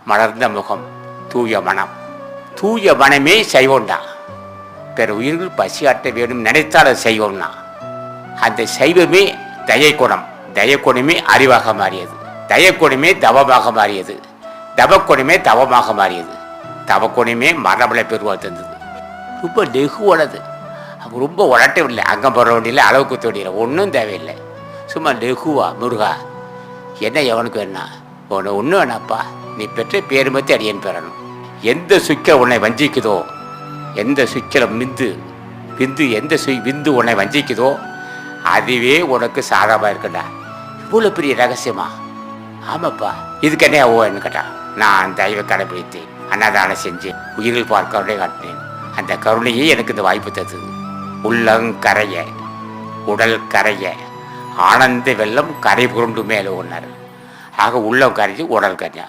மலர்ந்த முகம், தூய மனம். தூய மனமே சைவம்டா. பிற உயிர்கள் பசியாற்ற வேண்டும் நினைத்தால் அது செய்வோம்னா, அந்த சைவமே தயக்குணம். தயக்குணமே அறிவாக மாறியது. தயக்குணமே தவமாக மாறியது. தவக்குணமே தவமாக மாறியது. தவக்குணமே மரணமலை பெருவாள் தந்தது. ரொம்ப லெகுவானது. அவங்க ரொம்ப உடட்டவில்லை, அங்கம் போட வேண்டியில்லை, அளவுக்கு தோண்டியில் ஒன்றும் தேவையில்லை. சும்மா லெகுவா, முருகா என்ன எவனுக்கு வேணா உன்னை ஒன்றும் வேணாப்பா, நீ பெற்ற பேரு மத்தி அடியேன் பெறணும். எந்த சுக்கில் உன்னை வஞ்சிக்குதோ, எந்த சுக்கில விந்து எந்த விந்து உன்னை வஞ்சிக்குதோ அதுவே உனக்கு சாதகமாக இருக்குண்டா. இவ்வளோ பெரிய ரகசியமா? ஆமாப்பா. இதுக்கு என்ன ஓன்னு கேட்டா, நான் தெய்வ கடைபிடித்தேன், அன்னதானம் செஞ்சேன், உயிர்கள் பார்க்க காட்டினேன். அந்த கருணையே எனக்கு இந்த வாய்ப்பு தந்தது. உள்ளங்கரைய உடல் கரைய ஆனந்த வெள்ளம் கரை புரண்டு மேலே ஒன்றார். ஆக உள்ளம் கரைஞ்சி உடல் கரையா